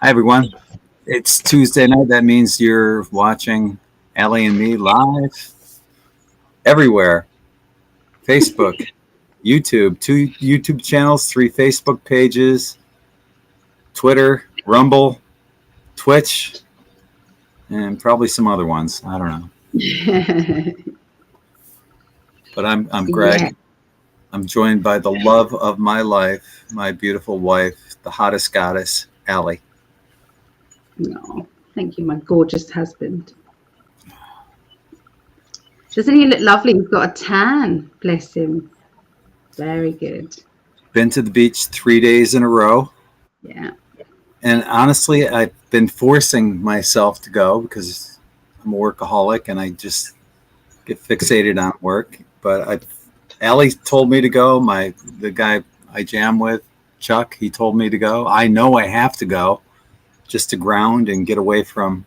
Hi, everyone. It's Tuesday night. That means you're watching Ali and me live everywhere. Facebook, YouTube, 2 YouTube channels, 3 Facebook pages, Twitter, Rumble, Twitch, and probably some other ones. I don't know. But I'm Yeah. Greg. I'm joined by the love of my life, my beautiful wife, the hottest goddess, Ali. No, thank you, my gorgeous husband. Doesn't he look lovely? He's got a tan. Bless him. Very good. Been to the beach 3 days in a row. Yeah. And honestly, I've been forcing myself to go because I'm a workaholic and I just get fixated on work. But Allie told me to go. The guy I jam with, Chuck, he told me to go. I know I have to go just to ground and get away from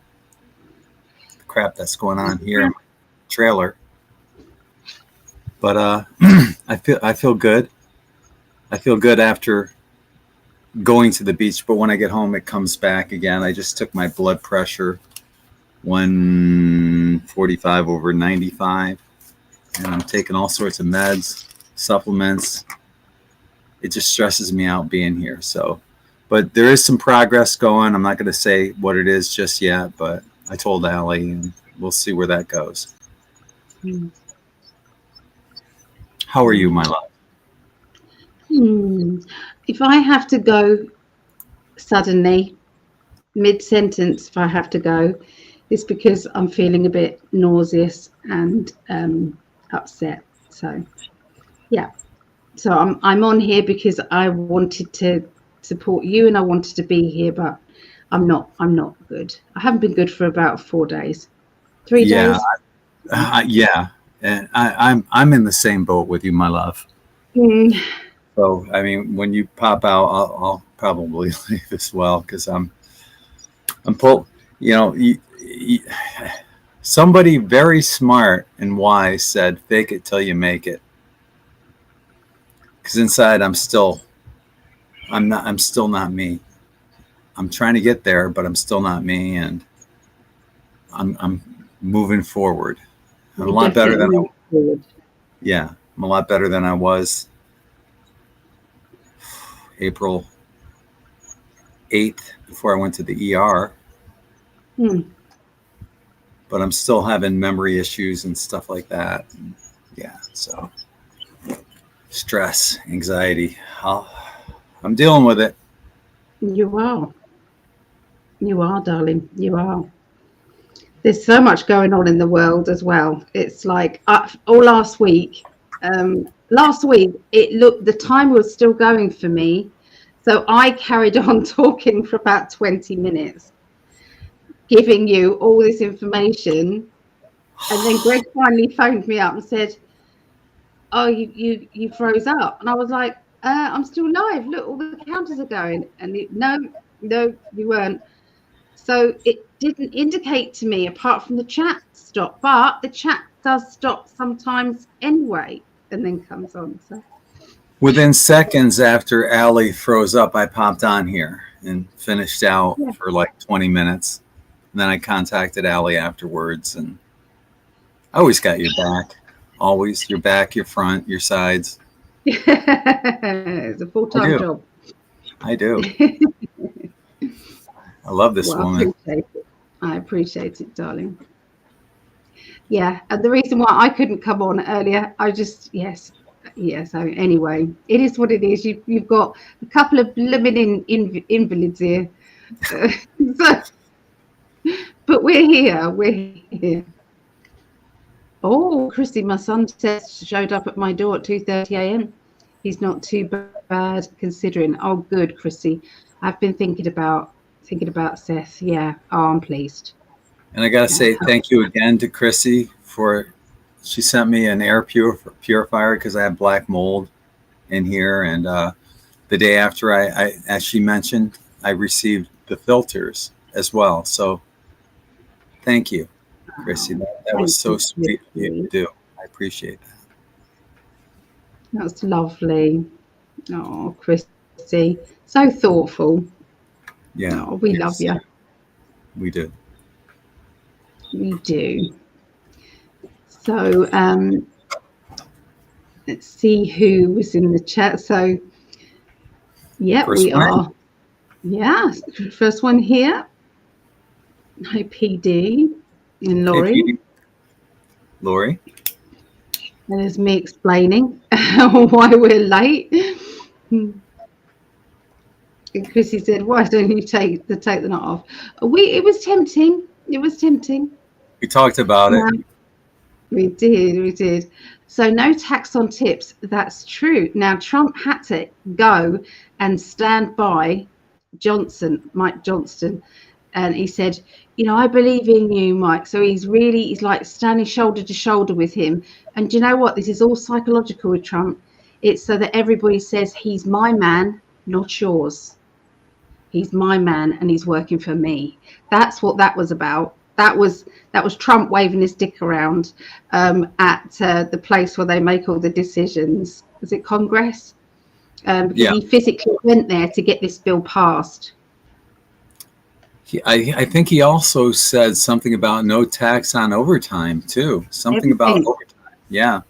the crap that's going on here in my trailer. But I feel good. I feel good after going to the beach, but when I get home, it comes back again. I just took my blood pressure 145 over 95, and I'm taking all sorts of meds, supplements. It just stresses me out being here. So, but there is some progress going. I'm not going to say what it is just yet, but I told Allie, and we'll see where that goes. How are you, my love? If I have to go suddenly, mid-sentence, if I have to go, it's because I'm feeling a bit nauseous and upset. So, yeah. So I'm on here because I wanted to support you and I wanted to be here, but I'm not good. I haven't been good for about 4 days. 3 Yeah, days. yeah, and I'm in the same boat with you, my love. Mm. So, I mean, when you pop out, I'll probably leave as well because I'm pull. You know, somebody very smart and wise said, "Fake it till you make it." Because inside, I'm still not me. I'm trying to get there, but I'm still not me, and I'm moving forward. I'm a You're lot better definitely than moving forward. yeah, I'm a lot better than I was April 8th before I went to the ER. Hmm. But I'm still having memory issues and stuff like that. Yeah, so stress, anxiety. I'm dealing with it. You are. You are, darling. You are. There's so much going on in the world as well. It's like all last week it looked the time was still going for me, so I carried on talking for about 20 minutes, giving you all this information, and then Greg finally phoned me up and said, "Oh, you froze up," and I was like, "I'm still live. Look, all the counters are going." And no, you weren't. So it didn't indicate to me, apart from the chat stop, but the chat does stop sometimes anyway, and then comes on. So Within seconds after Allie froze up, I popped on here and finished out yeah. for like 20 minutes. And then I contacted Allie afterwards, and I always got your back. Always your back, your front, your sides. It's a I full-time do. job. I do. I love this Well, I woman. appreciate it. I appreciate it, darling. Yeah, and the reason why I couldn't come on earlier, I just yes. So anyway, it is what it is. You've got a couple of blooming invalids here, so, but we're here. We're here. Oh, Christy, my son showed up at my door at 2:30 a.m. He's not too bad considering. Oh, good, Christy. I've been thinking about Seth. Yeah. Oh, I'm pleased. And I got to Yeah. say thank you again to Chrissy for she sent me an air purifier because I have black mold in here. And the day after, as she mentioned, I received the filters as well. So thank you, Chrissy. Oh, That was thank so you, sweet of you to Christy. do. I appreciate that. That's lovely. Oh, Christy, so thoughtful. Yeah. Oh, we love you. We do. We do. So let's see who was in the chat. So yeah, First we one. are. Yeah, first one here. Hi, PD and Laurie. Hey, Lori. And there's me explaining why we're late. And Chrissy said, "Why don't you take the night off?" It was tempting. It was tempting. We talked about it. We did. So no tax on tips. That's true. Now Trump had to go and stand by Mike Johnston, and he said, I believe in you, Mike. So he's like standing shoulder to shoulder with him. And do you know what? This is all psychological with Trump. It's so that everybody says he's my man, not yours. He's my man and he's working for me. That's what that was about. That was Trump waving his dick around at the place where they make all the decisions. Was it Congress? Because he physically went there to get this bill passed. I think he also said something about no tax on overtime too. Something about overtime. Yeah.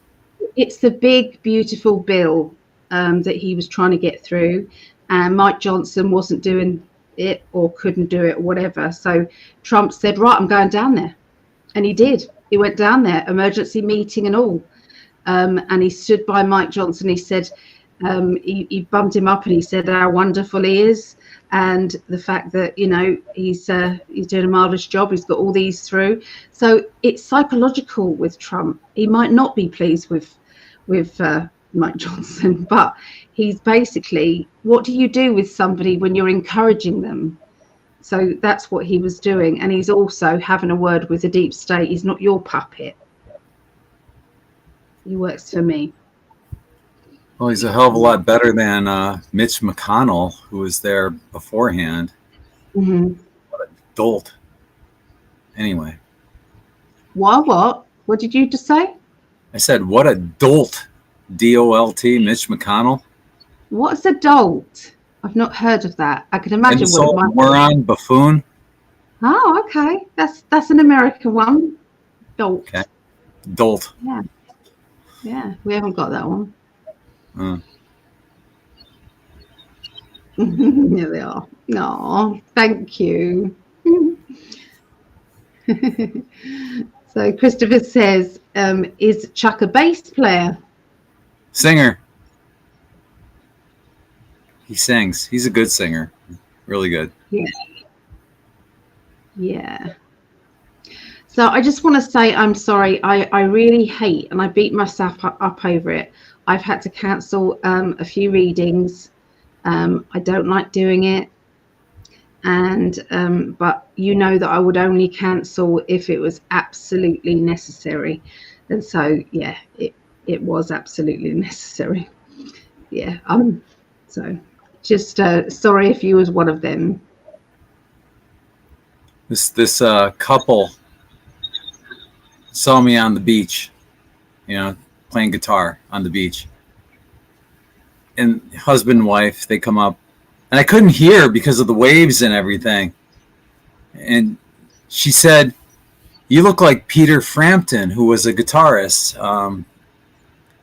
It's the big, beautiful bill that he was trying to get through, and Mike Johnson wasn't doing it or couldn't do it or whatever. So Trump said, right, I'm going down there. And he did. He went down there, emergency meeting and all. And he stood by Mike Johnson. He said, he bumped him up and he said how wonderful he is. And the fact that, he's doing a marvelous job. He's got all these through. So it's psychological with Trump. He might not be pleased with Mike Johnson, but he's basically, what do you do with somebody when you're encouraging them? So that's what he was doing. And he's also having a word with the deep state. He's not your puppet. He works for me. Well, he's a hell of a lot better than Mitch McConnell, who was there beforehand. Mm-hmm. What a dolt. Anyway. What? What did you just say? I said, what a dolt. D-O-L-T, Mitch McConnell. What's a dolt? I've not heard of that. I can imagine what it might be. Moron, buffoon. Oh, okay. That's an American one. Dolt. Okay. Dolt. Yeah, we haven't got that one. Here they are. No, thank you. So Christopher says, is Chuck a bass player? Singer. He sings. He's a good singer. Really good. Yeah. So I just want to say I'm sorry. I really hate, and I beat myself up over it. I've had to cancel a few readings. I don't like doing it. And but that I would only cancel if it was absolutely necessary. And so, yeah, it was absolutely necessary. Yeah. So just sorry if you was one of them. This couple saw me on the beach, playing guitar on the beach. And husband and wife, they come up, and I couldn't hear because of the waves and everything. And she said, "You look like Peter Frampton, who was a guitarist,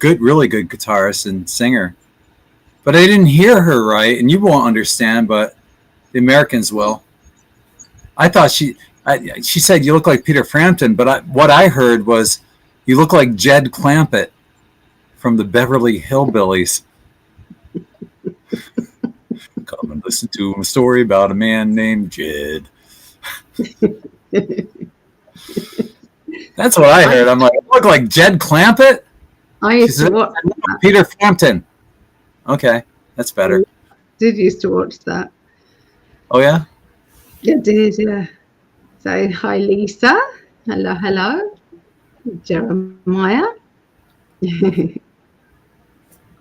really good guitarist and singer." But I didn't hear her right, and you won't understand, but the Americans will. I thought she said, "You look like Peter Frampton," but what I heard was, "You look like Jed Clampett from the Beverly Hillbillies." Come and listen to a story about a man named Jed. That's what I heard. I'm like, "You look like Jed Clampett?" I used to watch Peter Frampton. Okay, that's better. Did used to watch that. Oh yeah? Yeah, did, yeah. So hi Lisa. Hello. Jeremiah.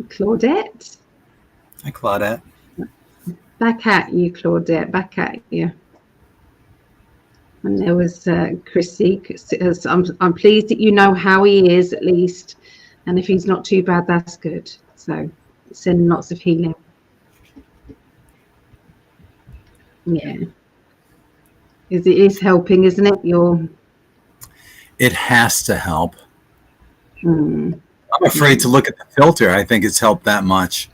Claudette. Hi Claudette. Back at you, Claudette. Back at you. And there was Chrissy. I'm pleased that you know how he is at least, and if he's not too bad, that's good. So send lots of healing. Yeah. It is helping, isn't it? It has to help. Mm. I'm afraid to look at the filter. I think it's helped that much.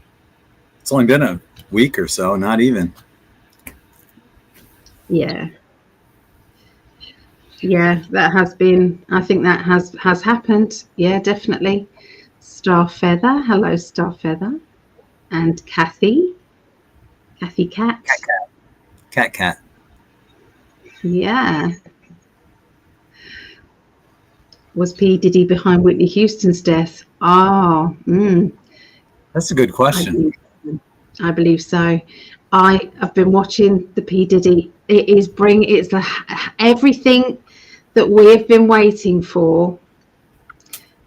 It's only been a week or so, not even. Yeah. Yeah, that has been, I think that has happened. Yeah, definitely. Star Feather. Hello, Star Feather. And Kathy Cat. Cat. Yeah. Was P. Diddy behind Whitney Houston's death? Oh, That's a good question. I believe so. I have been watching the P. Diddy. It's everything that we've been waiting for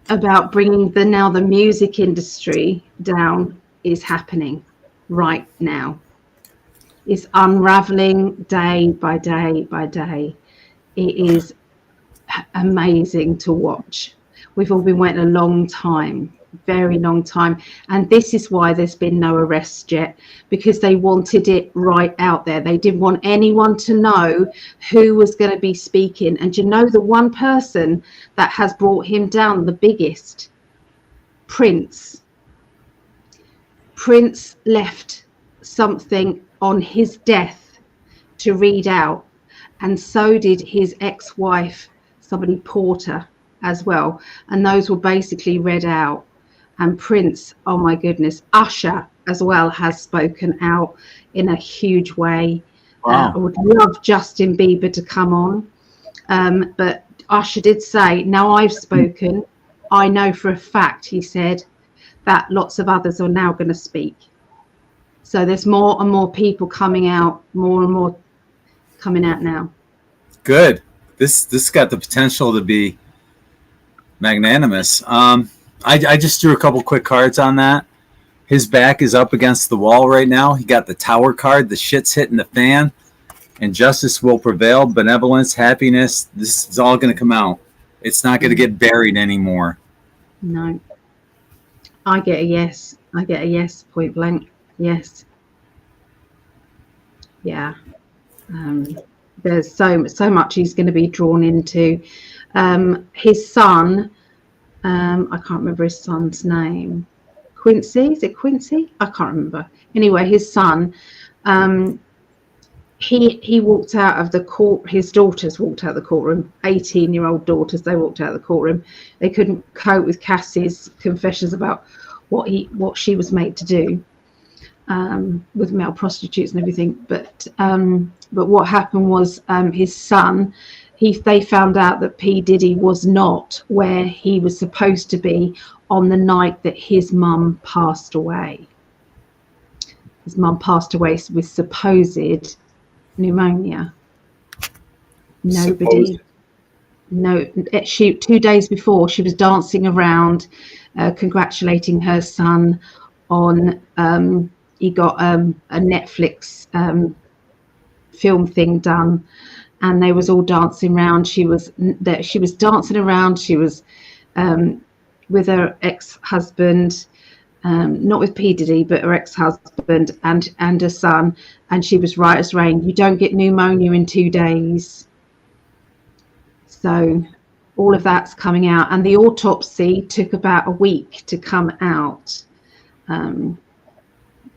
about bringing the music industry down is happening right now. It's unraveling day by day by day. It is amazing to watch. We've all been waiting a long time, very long time, and this is why there's been no arrest yet, because they wanted it right out there. They didn't want anyone to know who was going to be speaking. And you know, the one person that has brought him down the biggest, Prince left something on his death to read out, and so did his ex-wife, somebody Porter, as well, and those were basically read out. And Prince, oh my goodness, Usher as well has spoken out in a huge way. Wow. I would love Justin Bieber to come on, but Usher did say, now I've spoken, I know for a fact, he said, that lots of others are now going to speak. So there's more and more people coming out, more and more coming out now. Good. This got the potential to be magnanimous. I just drew a couple quick cards on that. His back is up against the wall right now. He got the Tower card. The shit's hitting the fan, and justice will prevail. Benevolence, happiness. This is all going to come out. It's not going to get buried anymore. No. I get a yes. I get a yes, point blank. Yes. Yeah. There's so much he's going to be drawn into. His son, I can't remember his son's name. Quincy? Is it Quincy? I can't remember. Anyway, his son, he walked out of the court. His daughters walked out of the courtroom. 18-year-old daughters. They walked out of the courtroom. They couldn't cope with Cassie's confessions about what she was made to do with male prostitutes and everything. But what happened was his son. They found out that P. Diddy was not where he was supposed to be on the night that his mum passed away. His mum passed away with supposed pneumonia. Nobody. No, 2 days before, she was dancing around, congratulating her son on he got a Netflix film thing done, and they was all dancing around. She was dancing around. She was with her ex-husband, not with P. Diddy, but her ex-husband and her son, and she was right as rain. You don't get pneumonia in 2 days. So all of that's coming out, and the autopsy took about a week to come out,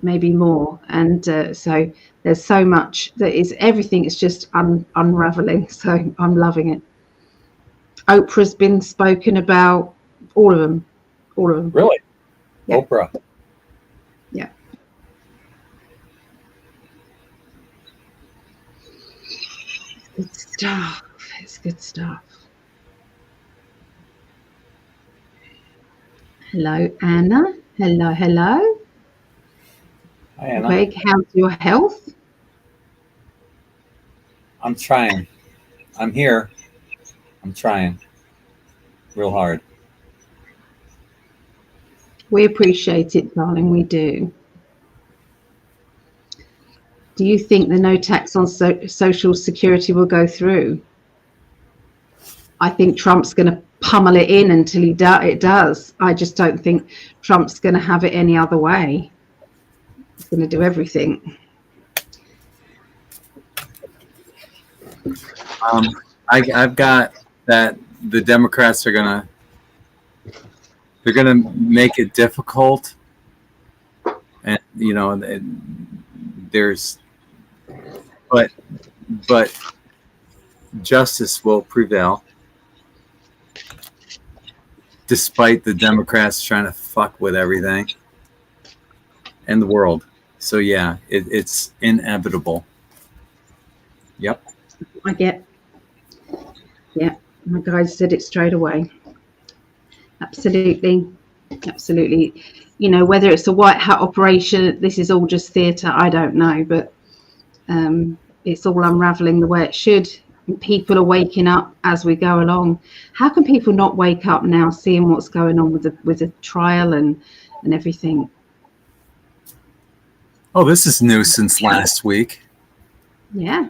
maybe more. And so there's so much that is, everything is just unraveling. So I'm loving it. Oprah's been spoken about, all of them. Really? Yeah. Oprah. Yeah. Good stuff. It's good stuff. Hello, Anna. Hello. Hi, Anna. Greg, how's your health? I'm trying. I'm here. I'm trying real hard. We appreciate it, darling. We do. Do you think the no tax on Social Security will go through? I think Trump's going to pummel it in until it does. I just don't think Trump's going to have it any other way. He's going to do everything. I've got that the Democrats are gonna make it difficult, and there's but justice will prevail, despite the Democrats trying to fuck with everything and the world. So yeah, it's inevitable. Yep. I get. Yeah, my guys said it straight away. Absolutely. Whether it's a white hat operation, this is all just theatre, I don't know, but it's all unraveling the way it should. People are waking up as we go along. How can people not wake up now, seeing what's going on with the trial and everything? Oh, this is new since last week. Yeah.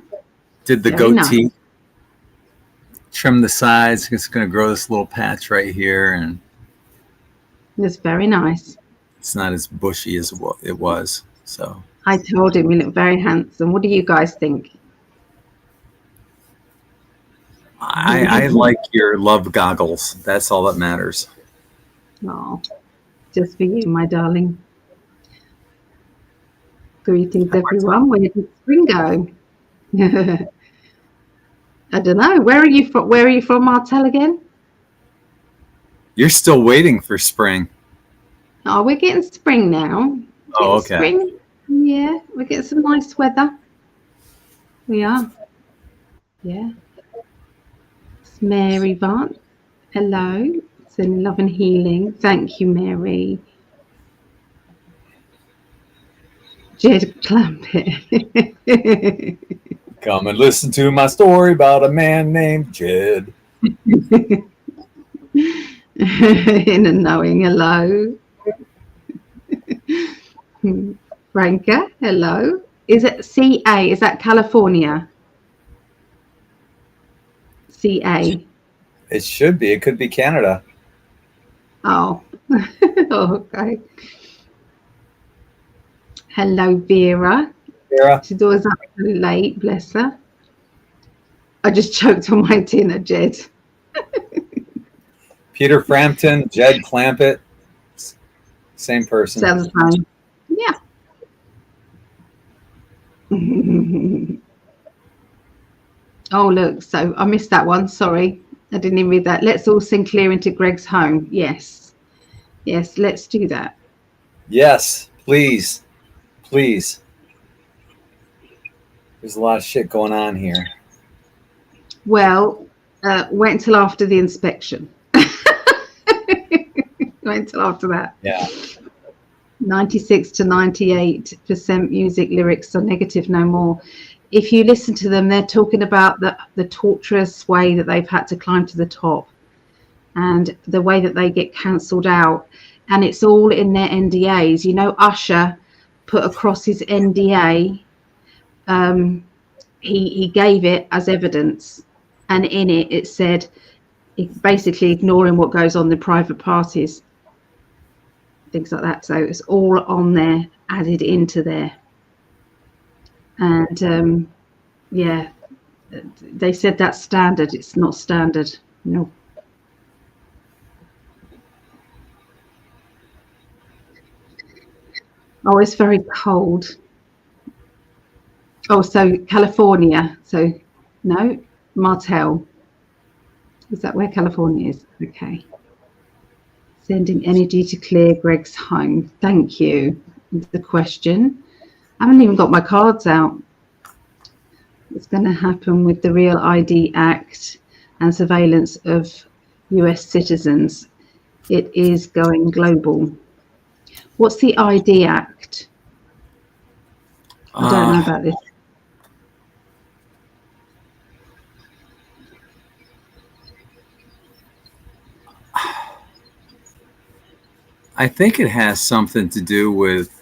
Did the goatee, trim the sides. It's going to grow this little patch right here, and it's very nice. It's not as bushy as it was. So I told him he looked very handsome. What do you guys think? I like your love goggles. That's all that matters. Oh, just for you, my darling. Greetings, everyone. Where did spring go? I don't know. Where are you from? Where are you from, Martel, again? You're still waiting for spring. Oh, we're getting spring now. Oh, okay. Spring. Yeah, we're getting some nice weather. We are. Yeah. It's Mary Vance. Hello. It's in love and healing. Thank you, Mary. Jed Clampett. Come and listen to my story about a man named Jed. In a knowing hello. Franca, hello. Is it CA? Is that California? CA. It should be. It could be Canada. Oh. Okay. Hello, Vera. She's always up late, bless her. I just choked on my dinner, Jed. Peter Frampton, Jed Clampett, same person. Sounds fine. Yeah. Oh, look, so I missed that one. Sorry, I didn't even read that. Let's all sing Clear into Greg's Home. Yes, let's do that. Yes, please. There's a lot of shit going on here. Well, wait until after the inspection. Wait until after that. Yeah. 96 to 98% music lyrics are negative no more. If you listen to them, they're talking about the torturous way that they've had to climb to the top and the way that they get cancelled out. And it's all in their NDAs. Usher put across his NDA. He gave it as evidence. And in it said, basically ignoring what goes on in private parties. Things like that. So it's all on there, added into there. And they said that's standard. It's not standard. No. Oh, it's very cold. Oh, so California. So no, Martel. Is that where California is? Okay. Sending energy to clear Greg's home. Thank you. The question. I haven't even got my cards out. What's going to happen with the Real ID Act and surveillance of US citizens? It is going global. What's the ID Act? I don't know about this. I think it has something to do with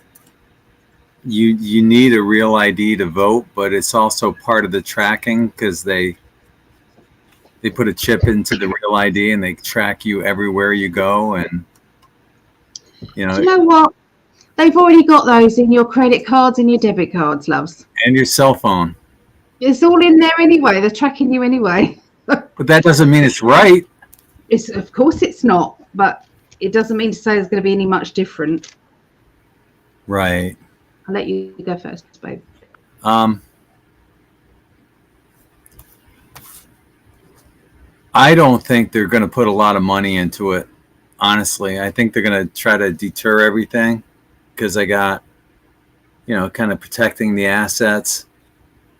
you need a real ID to vote, but it's also part of the tracking because they put a chip into the real ID and they track you everywhere you go. And Do you know what? They've already got those in your credit cards and your debit cards, loves. And your cell phone. It's all in there anyway. They're tracking you anyway. But that doesn't mean it's right. It's, of course it's not, but it doesn't mean to say there's going to be any much different. Right. I'll let you go first, babe. I don't think they're going to put a lot of money into it. Honestly, I think they're going to try to deter everything because they got, kind of protecting the assets.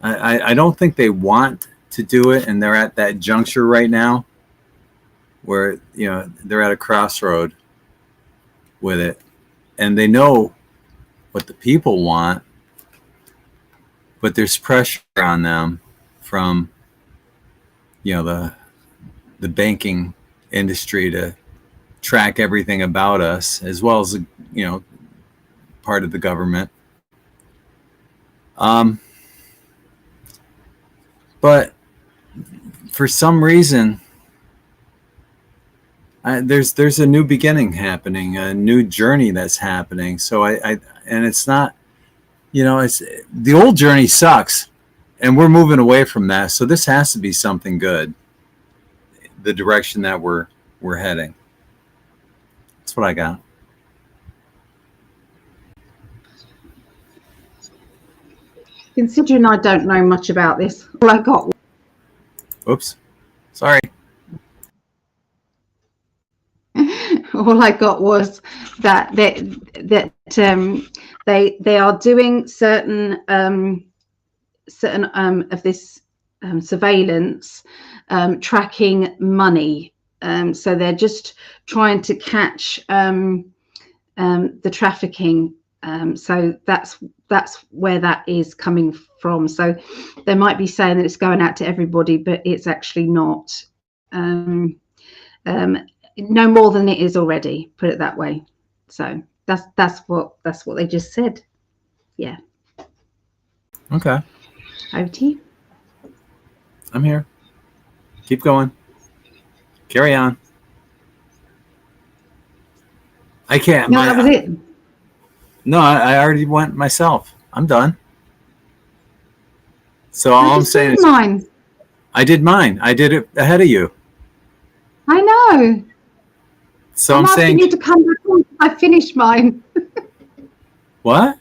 I don't think they want to do it, and they're at that juncture right now where, they're at a crossroad with it, and they know what the people want, but there's pressure on them from, the banking industry to track everything about us, as well as, part of the government. But for some reason, there's a new beginning happening, a new journey that's happening. So and it's not, it's the old journey sucks, and we're moving away from that. So this has to be something good, the direction that we're heading. That's what I got. Considering I don't know much about this, all I got. Oops, sorry. All I got was that they are doing certain of this surveillance, tracking money. So they're just trying to catch the trafficking. So that's where that is coming from. So they might be saying that it's going out to everybody, but it's actually not. No more than it is already, put it that way. So that's what they just said. Yeah. Okay. Over to you. I'm here. Keep going. Carry on. I can't. No, that was it. No, I already went myself. I'm done. So all I'm saying is mine. I did mine. I did it ahead of you. I know. So I'm saying asking you to come back on. I finished mine. What?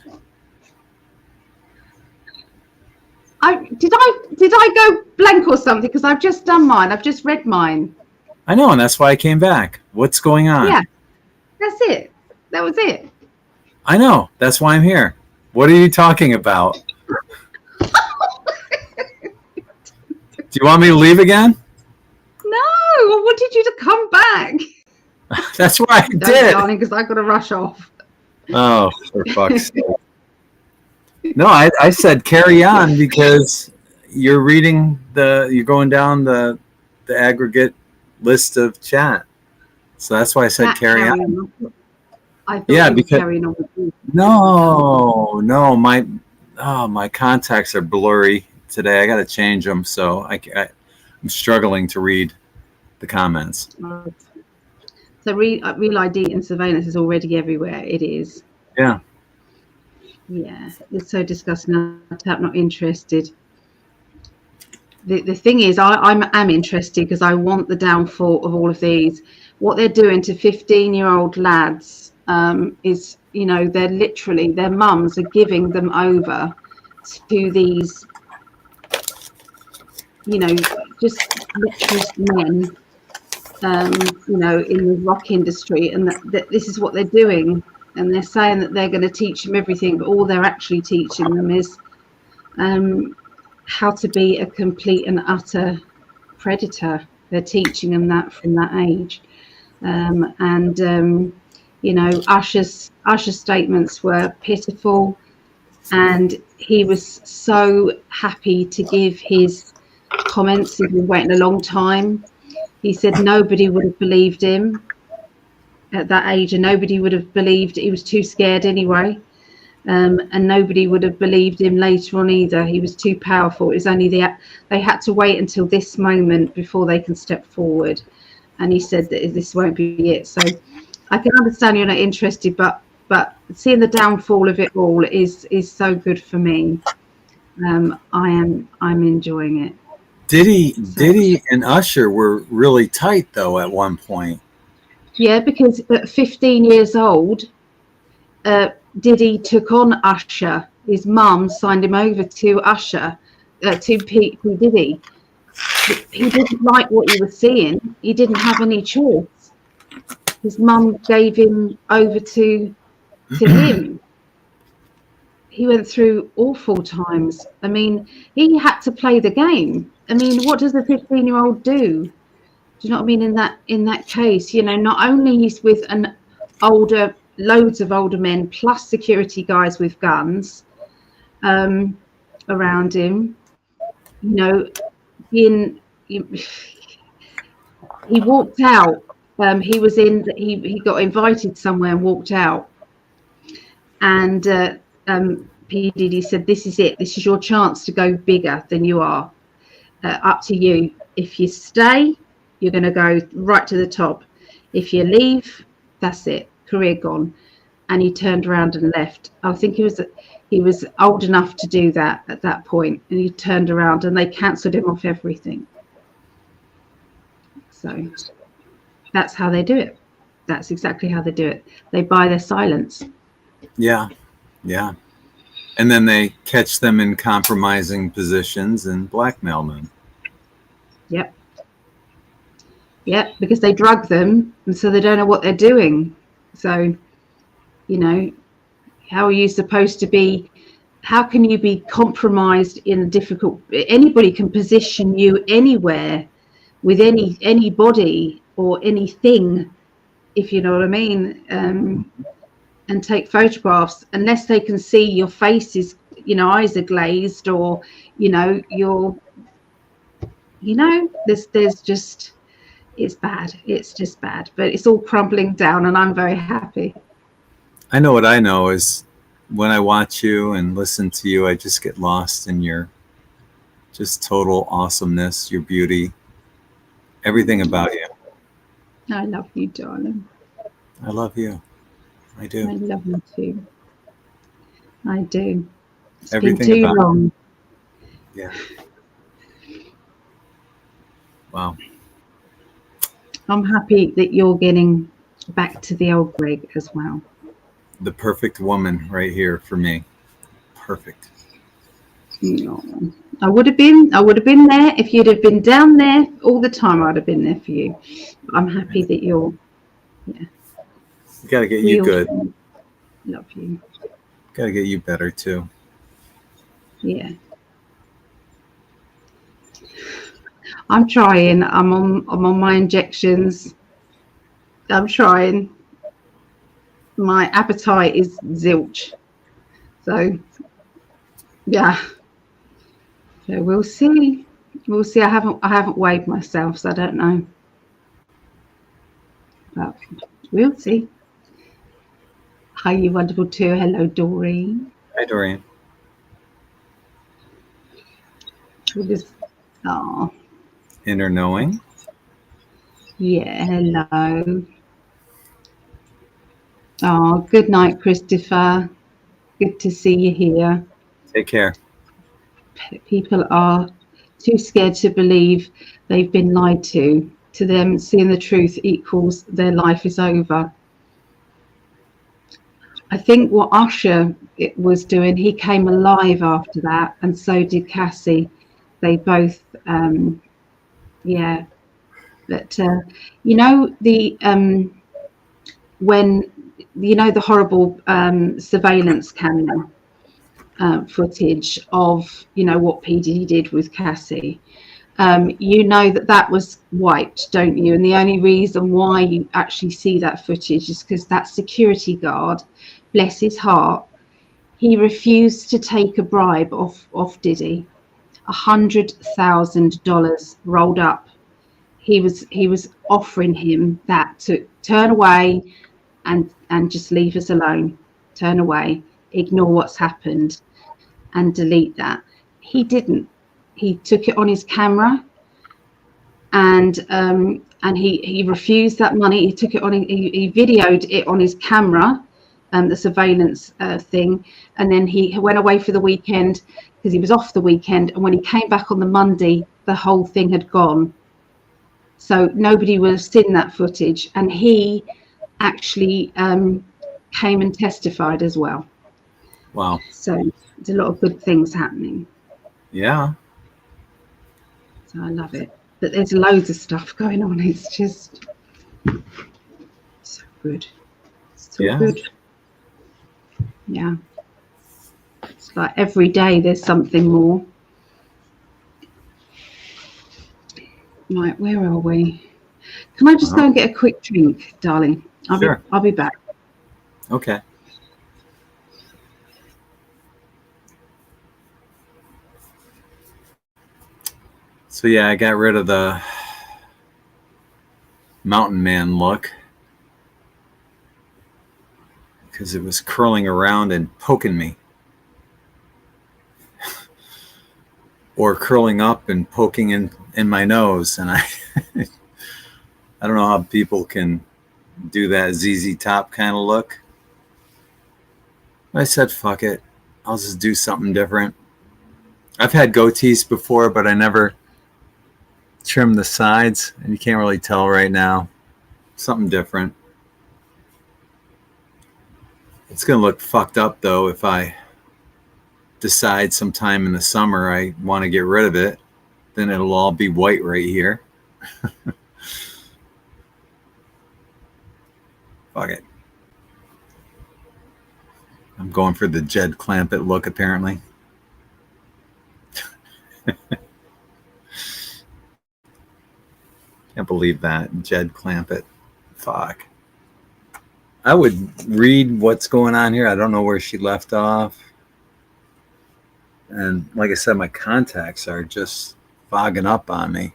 Did I go blank or something? Because I've just done mine. I've just read mine. I know, and that's why I came back. What's going on? Yeah, that's it. That was it. I know. That's why I'm here. What are you talking about? Do you want me to leave again? No, I wanted you to come back. That's why I did. Darling, because I've got to rush off. Oh, for fuck's sake. No, I said carry on because you're reading you're going down the aggregate list of chat. So that's why I said carry on. I thought because carrying on with you. No, my contacts are blurry today. I got to change them, so I'm struggling to read the comments. So real ID and surveillance is already everywhere. It is. Yeah. Yeah, it's so disgusting. I'm not interested. The thing is, I'm interested because I want the downfall of all of these. What they're doing to 15-year-old lads is, they're literally, their mums are giving them over to these, just literally men, in the rock industry, and that this is what they're doing. And they're saying that they're going to teach them everything, but all they're actually teaching them is how to be a complete and utter predator. They're teaching them that from that age. Usher's statements were pitiful, and he was so happy to give his comments. He'd been waiting a long time. He said nobody would have believed him at that age, and nobody would have believed, he was too scared anyway, and nobody would have believed him later on either. He was too powerful. It was only they had to wait until this moment before they can step forward, and he said that this won't be it. So I can understand you're not interested, but seeing the downfall of it all is so good for me. I'm enjoying it. Diddy and Usher were really tight though at one point. Yeah, because at 15 years old, Diddy took on Usher. His mum signed him over to Usher, to P Diddy. He didn't like what he was seeing. He didn't have any choice. His mum gave him over to him. He went through awful times. I mean, he had to play the game. I mean, what does a 15-year-old do? Do you know what I mean? In that case, you know, not only he's with loads of older men plus security guys with guns around him. You know, he walked out. He got invited somewhere and walked out. And P Diddy said, "This is it. This is your chance to go bigger than you are. Up to you. If you stay, you're going to go right to the top. If you leave, that's it. Career gone." And he turned around and left. I think he was old enough to do that at that point, and he turned around and they cancelled him off everything. So that's how they do it. That's exactly how they do it. They buy their silence. Yeah. And then they catch them in compromising positions and blackmail them. Yep, because they drug them, and so they don't know what they're doing. So, you know, how are you supposed to be? How can you be compromised in a difficult? Anybody can position you anywhere with anybody or anything, if you know what I mean, and take photographs unless they can see your face is, you know, eyes are glazed, or there's just, it's bad. It's just bad, but it's all crumbling down, and I'm very happy. I know what I know is when I watch you and listen to you, I just get lost in your just total awesomeness, your beauty, everything about you. I love you, darling. I love you. I do. I love you too. I do. It's Everything been too about long. Yeah. Wow. I'm happy that you're getting back to the old Greg as well. The perfect woman right here for me. Perfect. No. I would have been there if you'd have been down there all the time. I'd have been there for you. I'm happy that you're. Yeah. We got to get you good. Love you. Got to get you better too. Yeah. I'm trying. I'm on my injections. I'm trying. My appetite is zilch. So yeah. So we'll see. We'll see. I haven't weighed myself, so I don't know. But we'll see. Hi, you wonderful too. Hello, Doreen. Hi, Doreen. We'll just, oh. Inner knowing. Yeah, hello. Oh, good night, Christopher. Good to see you here. Take care. People are too scared to believe they've been lied to. To them, seeing the truth equals their life is over. I think what Usher was doing, he came alive after that, and so did Cassie. They both, yeah. But you know, when you know the horrible surveillance camera footage of, you know, what P Diddy did with Cassie. You know that was wiped, don't you? And the only reason why you actually see that footage is because that security guard, bless his heart, he refused to take a bribe off Diddy. $100,000 rolled up. He was offering him that to turn away and just leave us alone. Turn away, ignore what's happened, and delete that. He didn't. He took it on his camera, and he refused that money. He took it on. He videoed it on his camera, the surveillance thing, and then he went away for the weekend, because he was off the weekend, and when he came back on the Monday, the whole thing had gone. So nobody would have seen that footage, and he actually came and testified as well. Wow. So there's a lot of good things happening. Yeah. So I love it. But there's loads of stuff going on. It's just so good. So good. Yeah. It's like every day there's something more. Right, where are we? Can I just go and get a quick drink, darling? I'll be back. Okay. So yeah, I got rid of the mountain man look because it was curling around and poking me. Or curling up and poking in my nose. And I don't know how people can do that ZZ Top kind of look. I said, fuck it. I'll just do something different. I've had goatees before, but I never trimmed the sides, and you can't really tell right now. Something different. It's going to look fucked up, though, if I decide sometime in the summer I want to get rid of it. Then it'll all be white right here. Fuck it. I'm going for the Jed Clampett look, apparently. Can't believe that. Jed Clampett. Fuck. I would read what's going on here. I don't know where she left off. And like I said, my contacts are just fogging up on me.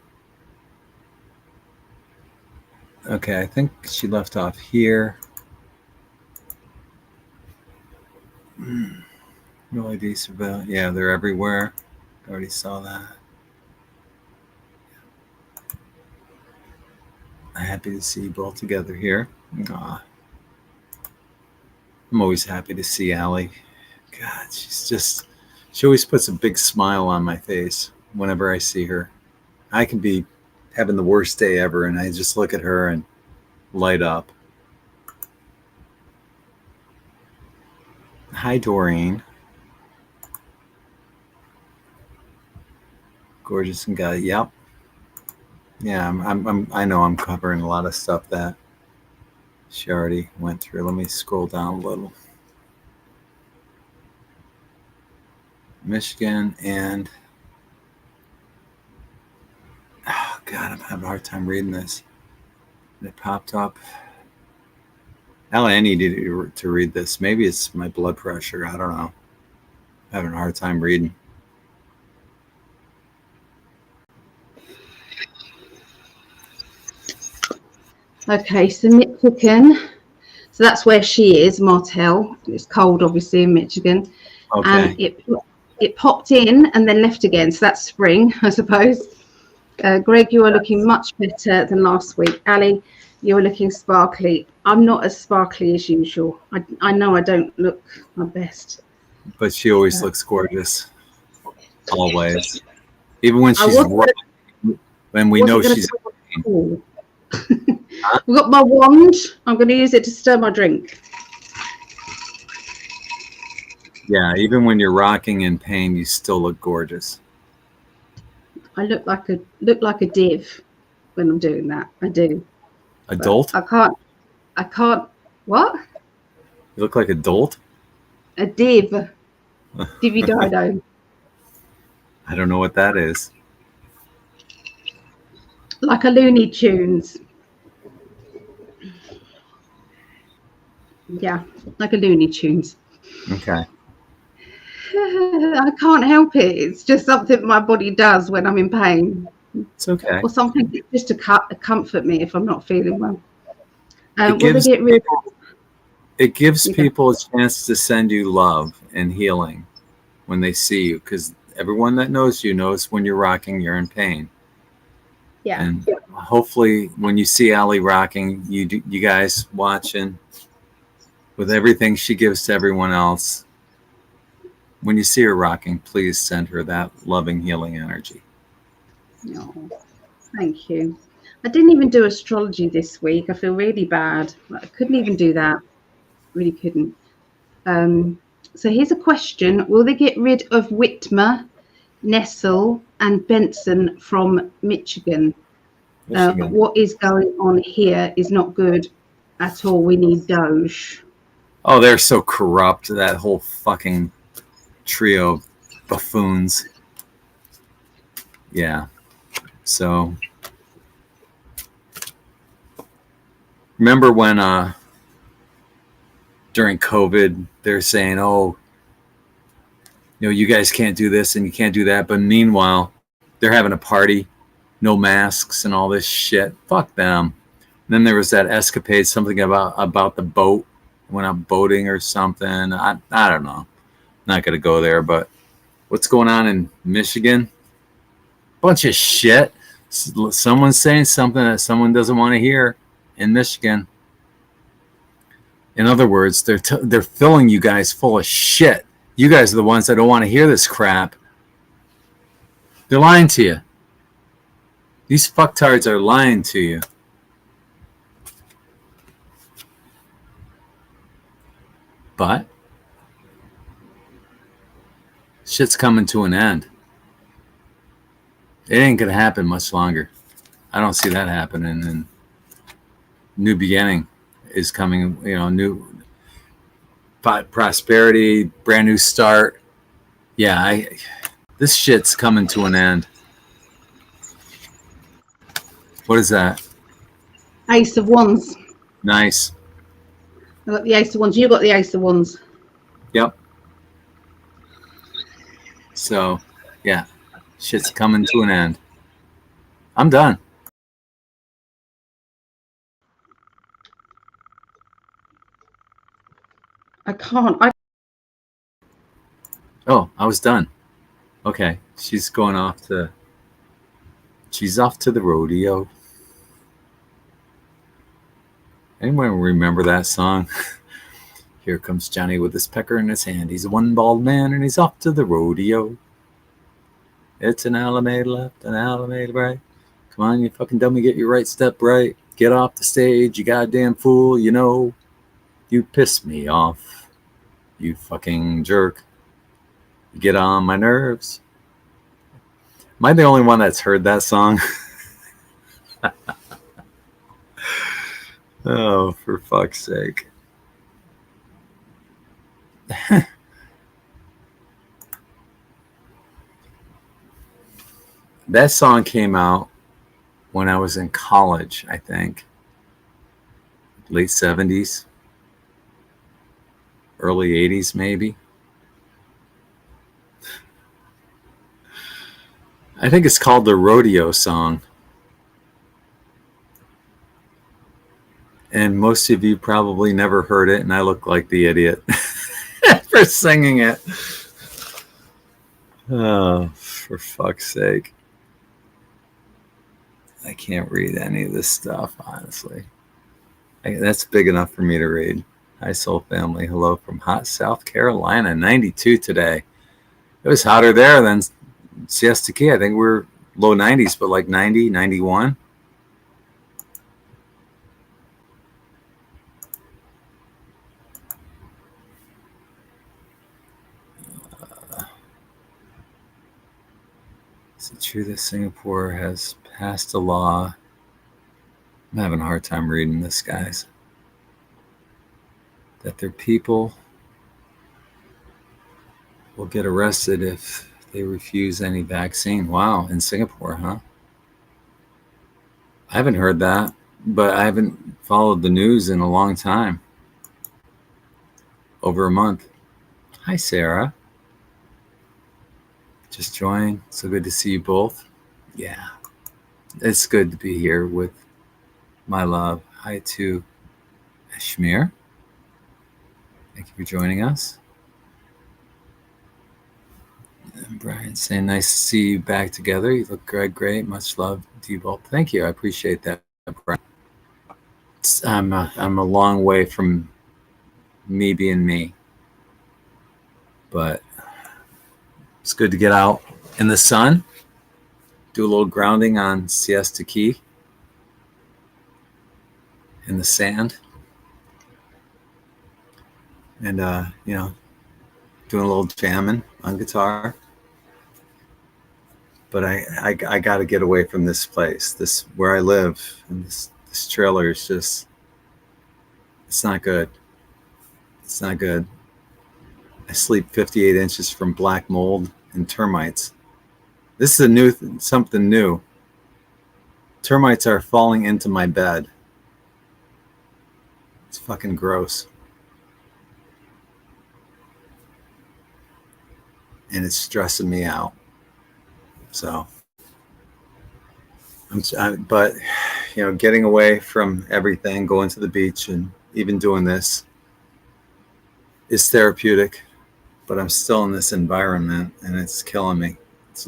Okay, I think she left off here. No ID surveillance. Yeah, they're everywhere. I already saw that. I'm happy to see you both together here. Aw. I'm always happy to see Ali. God, she always puts a big smile on my face whenever I see her. I can be having the worst day ever, and I just look at her and light up. Hi, Doreen. Gorgeous and got it. Yep. Yeah, I know I'm covering a lot of stuff that she already went through. Let me scroll down a little. Michigan and oh God, I'm having a hard time reading this. It popped up. Ali, I need you to read this. Maybe it's my blood pressure. I don't know. I'm having a hard time reading. Okay, so Michigan. So that's where she is, Martell. It's cold, obviously, in Michigan. Okay. And it popped in and then left again. So that's spring, I suppose. Greg, you are looking much better than last week. Ali, you are looking sparkly. I'm not as sparkly as usual. I know I don't look my best. But she always looks gorgeous. Always. Even when she's when we know she's cool. I've got my wand. I'm going to use it to stir my drink. Yeah, even when you're rocking in pain, you still look gorgeous. I look like a div when I'm doing that. I do. Adult? But I can't. What? You look like a dolt? A div. Divvy dido. I don't know what that is. Like a Looney Tunes. Yeah, like a Looney Tunes. Okay. I can't help it. It's just something my body does when I'm in pain. It's okay. Or something just to comfort me if I'm not feeling well. It gives people a chance to send you love and healing when they see you, because everyone that knows you knows when you're rocking, you're in pain. Yeah. And hopefully when you see Ali rocking, you guys watching with everything she gives to everyone else, when you see her rocking, please send her that loving, healing energy. Oh, thank you. I didn't even do astrology this week. I feel really bad. I couldn't even do that. Really couldn't. So here's a question. Will they get rid of Whitmer, Nessel, and Benson from Michigan? Michigan. What is going on here is not good at all. We need Doge. Oh, they're so corrupt, that whole fucking trio of buffoons. Yeah. So remember when during COVID they're saying, oh, you guys can't do this and you can't do that, but meanwhile they're having a party, no masks and all this shit. Fuck them. And then there was that escapade, something about the boat, went out boating or something. I don't know. Not gonna go there, but what's going on in Michigan? Bunch of shit. Someone's saying something that someone doesn't want to hear in Michigan. In other words, they're filling you guys full of shit. You guys are the ones that don't want to hear this crap. They're lying to you. These fucktards are lying to you. But shit's coming to an end. It ain't gonna happen much longer. I don't see that happening. And new beginning is coming. New prosperity, brand new start. Yeah, this shit's coming to an end. What is that? Ace of Wands. Nice. I got the Ace of Wands. You got the Ace of Wands. Yep. So, yeah, shit's coming to an end. I'm done. I can't. Oh, I was done. Okay, she's off to the rodeo. Anyone remember that song? Here comes Johnny with his pecker in his hand. He's a one-bald man and he's off to the rodeo. It's an Alameda left, an Alameda right. Come on, you fucking dummy, get your right step right. Get off the stage, you goddamn fool. You piss me off. You fucking jerk. You get on my nerves. Am I the only one that's heard that song? Oh, for fuck's sake. That song came out when I was in college, I think. Late 70s, early 80s, maybe. I think it's called the Rodeo Song. And most of you probably never heard it, and I look like the idiot for singing it. Oh, for fuck's sake. I can't read any of this stuff, honestly. That's big enough for me to read. Hi, Soul Family. Hello from hot South Carolina. 92 today. It was hotter there than Siesta Key. I think we're low 90s, but like 90, 91. Is it true that Singapore has passed a law? I'm having a hard time reading this, guys. That their people will get arrested if they refuse any vaccine. Wow, in Singapore, huh? I haven't heard that, but I haven't followed the news in a long time. Over a month. Hi, Sarah. Just joined. So good to see you both. Yeah, it's good to be here with my love. Hi to Ashmir. Thank you for joining us. And Brian saying, nice to see you back together. You look great. Much love to you both. Thank you. I appreciate that, Brian. I'm a long way from me being me. But It's good to get out in the sun, do a little grounding on Siesta Key in the sand, and doing a little jamming on guitar. But I got to get away from this place, this where I live, and this trailer is just, it's not good. It's not good. I sleep 58 inches from black mold and termites. This is something new. Termites are falling into my bed. It's fucking gross. And it's stressing me out. So, but getting away from everything, going to the beach, and even doing this is therapeutic. But I'm still in this environment, and it's killing me. It's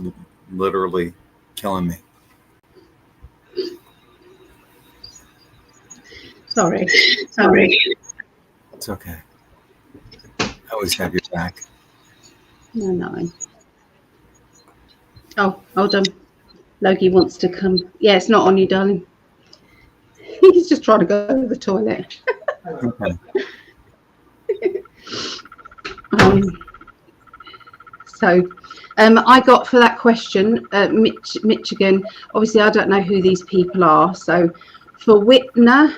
literally killing me. Sorry. It's okay. I always have your back. No. Oh, hold on. Logie wants to come. Yeah, it's not on you, darling. He's just trying to go to the toilet. Okay. I got for that question, Michigan. Obviously, I don't know who these people are. So for Whitmer,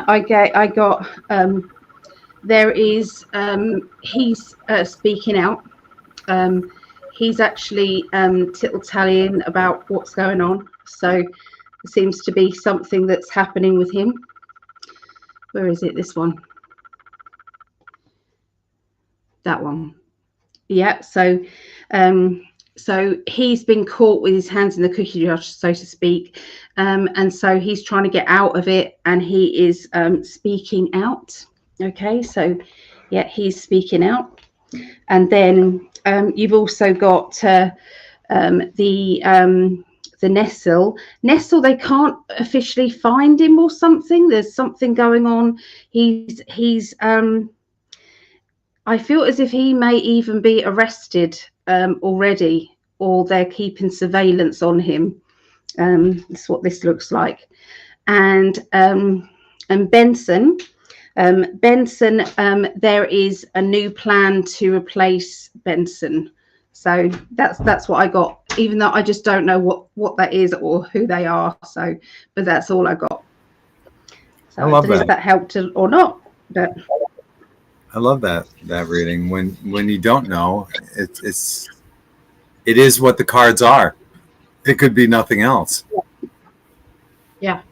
I got. There is. He's speaking out. He's actually tittle-tallying about what's going on. So it seems to be something that's happening with him. Where is it? This one. That one. Yeah. So he's been caught with his hands in the cookie jar, so to speak. And so he's trying to get out of it, and he is speaking out. Okay. So yeah, he's speaking out. And then you've also got the Nestle. They can't officially find him or something. There's something going on. He's I feel as if he may even be arrested already, or they're keeping surveillance on him. That's what this looks like. And Benson. There is a new plan to replace Benson. So that's what I got, even though I just don't know what that is or who they are. So, but that's all I got. So I love that. If that helped or not, but I love that reading. When you don't know, it is what the cards are. It could be nothing else. Yeah.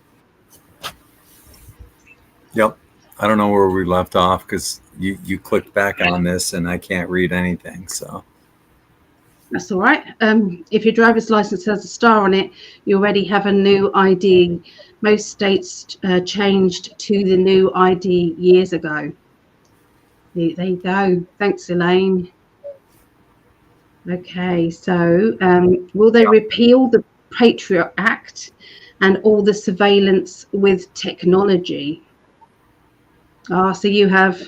Yep. I don't know where we left off because you clicked back on this and I can't read anything. So that's all right. If your driver's license has a star on it, you already have a new ID. Most states changed to the new ID years ago. There you go. Thanks, Elaine. Okay, so will they repeal the Patriot Act and all the surveillance with technology? So you have,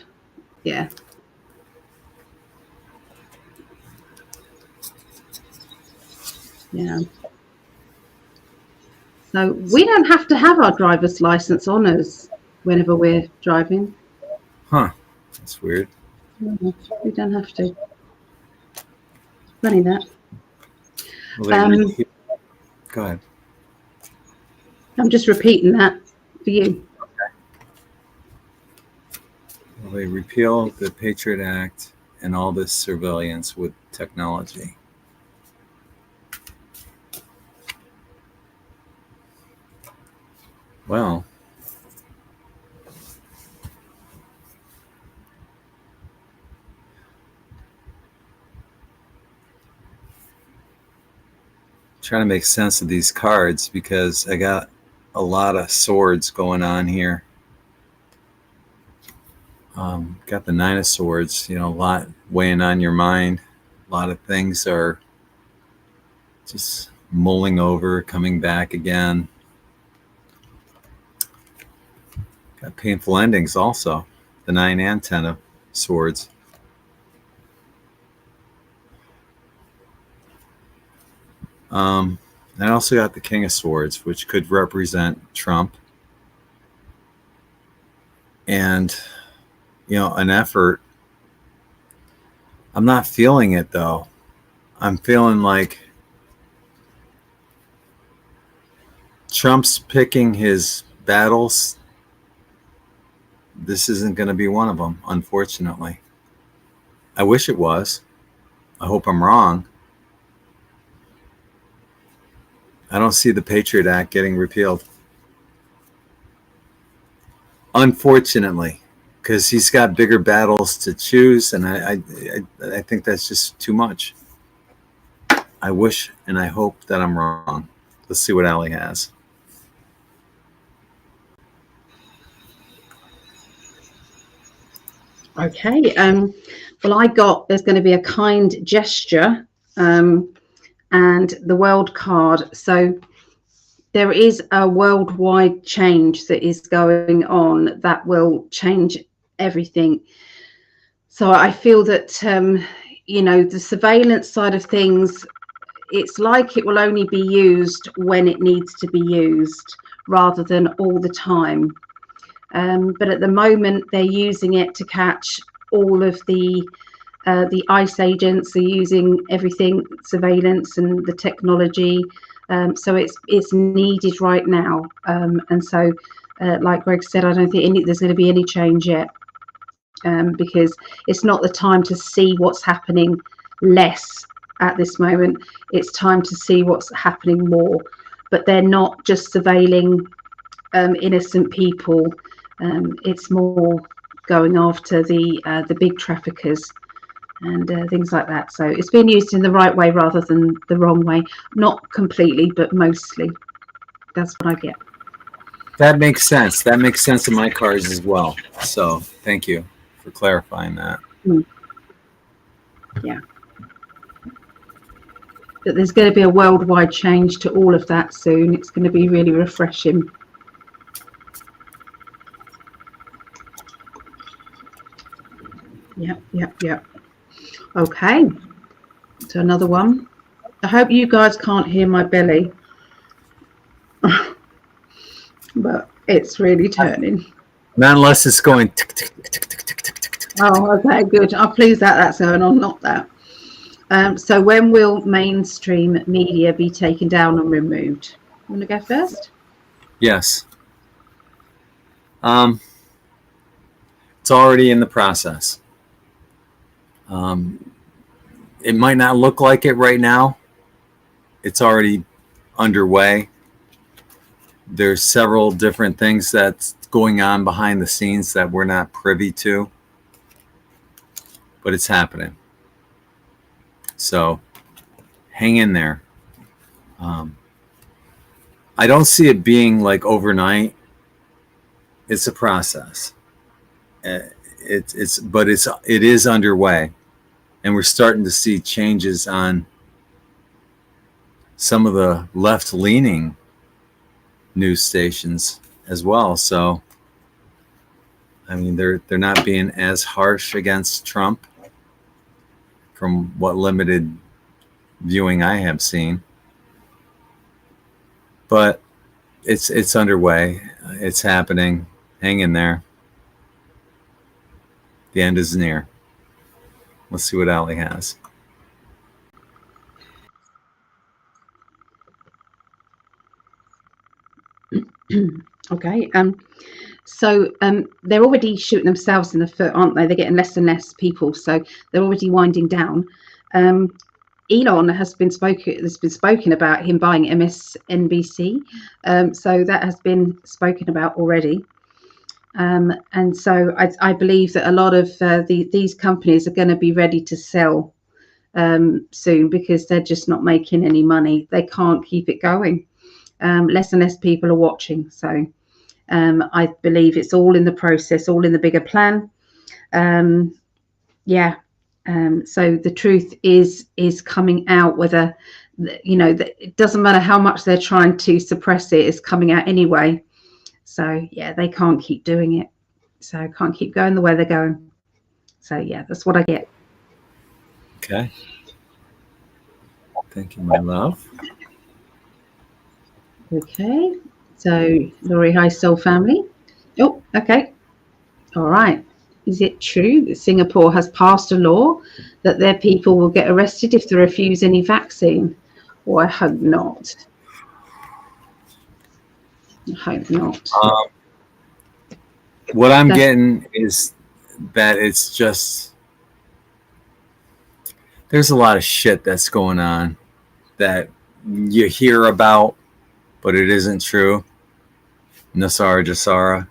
yeah. Yeah. So we don't have to have our driver's license on us whenever we're driving. Huh. That's weird. We don't have to. Funny that. Well, go ahead. I'm just repeating that for you. Well, they repeal the Patriot Act and all this surveillance with technology. Well, trying to make sense of these cards because I got a lot of swords going on here. Got the Nine of Swords, a lot weighing on your mind. A lot of things are just mulling over, coming back again. Got painful endings also. The 9 and 10 of Swords. I also got the King of Swords, which could represent Trump. And, you know, an effort. I'm not feeling it, though. I'm feeling like Trump's picking his battles. This isn't going to be one of them, unfortunately. I wish it was. I hope I'm wrong. I don't see the Patriot Act getting repealed. Unfortunately, because he's got bigger battles to choose, and I think that's just too much. I wish and I hope that I'm wrong. Let's see what Ali has. Okay. Well, I got there's going to be a kind gesture, and the world card. So there is a worldwide change that is going on that will change everything. So I feel that, you know, the surveillance side of things, it's like it will only be used when it needs to be used rather than all the time. But at the moment, they're using it to catch all of the ICE agents. They're using everything, surveillance and the technology. So it's needed right now. And so, like Greg said, I don't think there's going to be any change yet, because it's not the time to see what's happening less at this moment. It's time to see what's happening more. But they're not just surveilling innocent people. It's more going after the big traffickers and things like that. So it's being used in the right way rather than the wrong way. Not completely, but mostly. That's what I get. That makes sense. That makes sense in my cards as well. So thank you for clarifying that. Yeah. But there's going to be a worldwide change to all of that soon. It's going to be really refreshing. Yep. Okay. So another one. I hope you guys can't hear my belly. But it's really turning. Not unless it's going tick, tick, tick, tick, tick, tick, tick, tick, tick. Oh, okay, good. I'm pleased that's going on, not that. So when will mainstream media be taken down and removed? Want to go first? Yes. It's already in the process. It might not look like it right now. It's already underway. There's several different things that's going on behind the scenes that we're not privy to, but it's happening. So hang in there. I don't see it being like overnight. It's a process. It is underway, and we're starting to see changes on some of the left-leaning news stations as well. So, I mean, they're not being as harsh against Trump from what limited viewing I have seen. But it's underway. It's happening. Hang in there. The end is near. Let's see what Ali has. Okay. So they're already shooting themselves in the foot, aren't they? They're getting less and less people, so they're already winding down. Elon has been spoken about him buying MSNBC, so that has been spoken about already. And so I believe that a lot of these companies are going to be ready to sell soon, because they're just not making any money. They can't keep it going. Less and less people are watching. So I believe it's all in the process, all in the bigger plan. So the truth is coming out, whether, you know, it doesn't matter how much they're trying to suppress it, it's coming out anyway. So yeah, they can't keep doing it. So can't keep going the way they're going. So yeah, that's what I get. Okay. Thank you, my love. Okay, so Laurie, hi, Soul family. Oh, okay. All right. Is it true that Singapore has passed a law that their people will get arrested if they refuse any vaccine? Oh, I hope not. I hope not. What I'm getting is that it's just, there's a lot of shit that's going on that you hear about, but it isn't true. Nasara Jasara.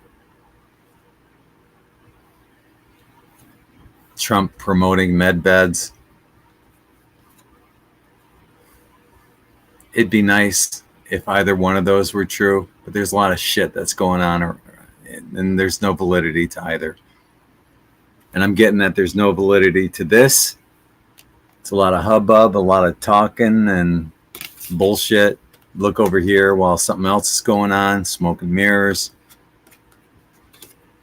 Trump promoting med beds. It'd be nice if either one of those were true, but there's a lot of shit that's going on, and there's no validity to either. And I'm getting that there's no validity to this. It's a lot of hubbub, a lot of talking and bullshit. Look over here while something else is going on, smoke and mirrors.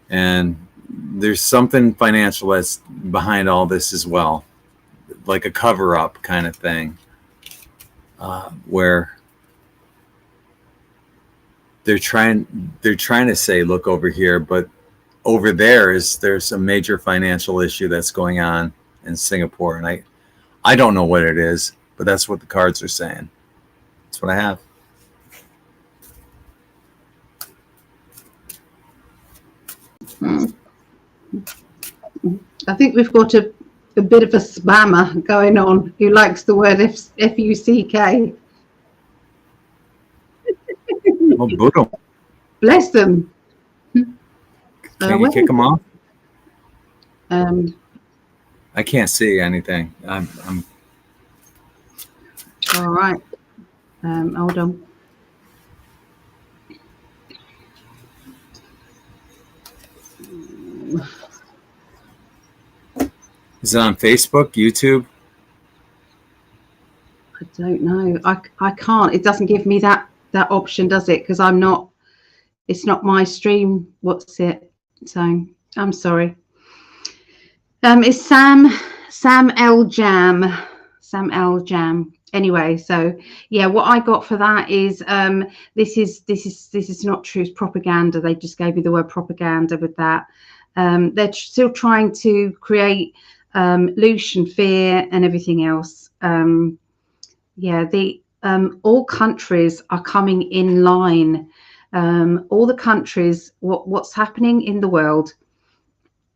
And there's something financial that's behind all this as well, like a cover-up kind of thing, where they're trying to say, look over here, but over there's a major financial issue that's going on in Singapore, and I don't know what it is, but that's what the cards are saying. That's what I have. I think we've got a bit of a spammer going on who likes the word F-U-C-K. Oh, Buddha. Bless them. Can you kick them off? I can't see anything. I'm all right. Hold on. Is it on Facebook, YouTube? I don't know. I can't. It doesn't give me that option, does it? Because I'm not. It's not my stream. What's it? So I'm sorry. It's Sam L Jam. Sam L Jam. Anyway, so yeah, what I got for that is this is not true. It's propaganda. They just gave you the word propaganda with that. They're still trying to create illusion, fear, and everything else. Yeah, all countries are coming in line. All the countries, what's happening in the world.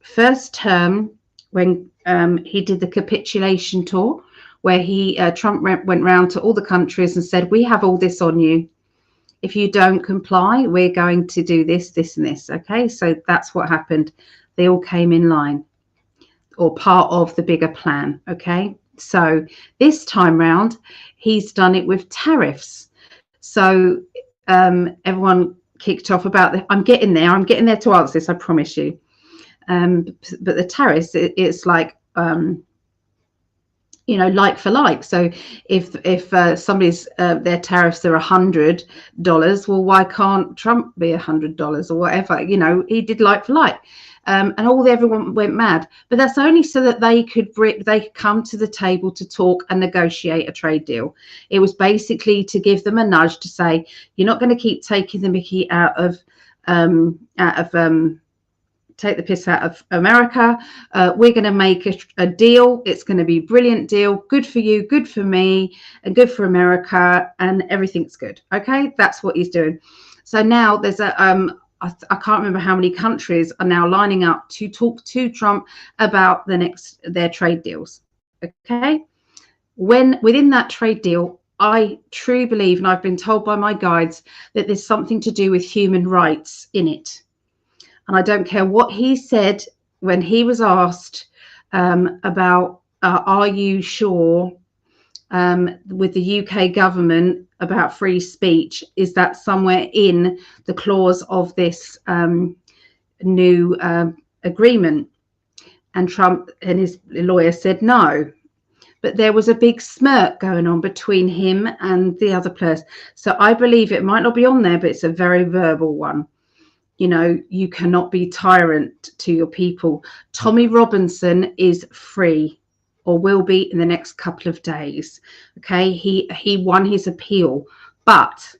First term, when he did the capitulation tour, where Trump went round to all the countries and said, we have all this on you. If you don't comply, we're going to do this, this, and this. Okay, so that's what happened. They all came in line, or part of the bigger plan. Okay, so this time round, he's done it with tariffs. So everyone kicked off about that. I'm getting there to answer this, I promise you. But the tariffs, it's like like for like. So if somebody's their tariffs are $100, well, why can't Trump be $100 or whatever? He did like for like. And everyone went mad, but that's only so that they could come to the table to talk and negotiate a trade deal. It was basically to give them a nudge to say, you're not going to keep taking the mickey out of take the piss out of America. We're going to make a deal. It's going to be a brilliant deal. Good for you, good for me, and good for America, and everything's good. Okay, that's what he's doing. So now there's I can't remember how many countries are now lining up to talk to Trump about their trade deals. Okay, within that trade deal, I truly believe, and I've been told by my guides, that there's something to do with human rights in it. And I don't care what he said when he was asked about, are you sure with the UK government about free speech? Is that somewhere in the clause of this new agreement? And Trump and his lawyer said no. But there was a big smirk going on between him and the other person. So I believe it might not be on there, but it's a very verbal one. You cannot be tyrant to your people. Tommy Robinson is free, or will be in the next couple of days. Okay, he won his appeal, but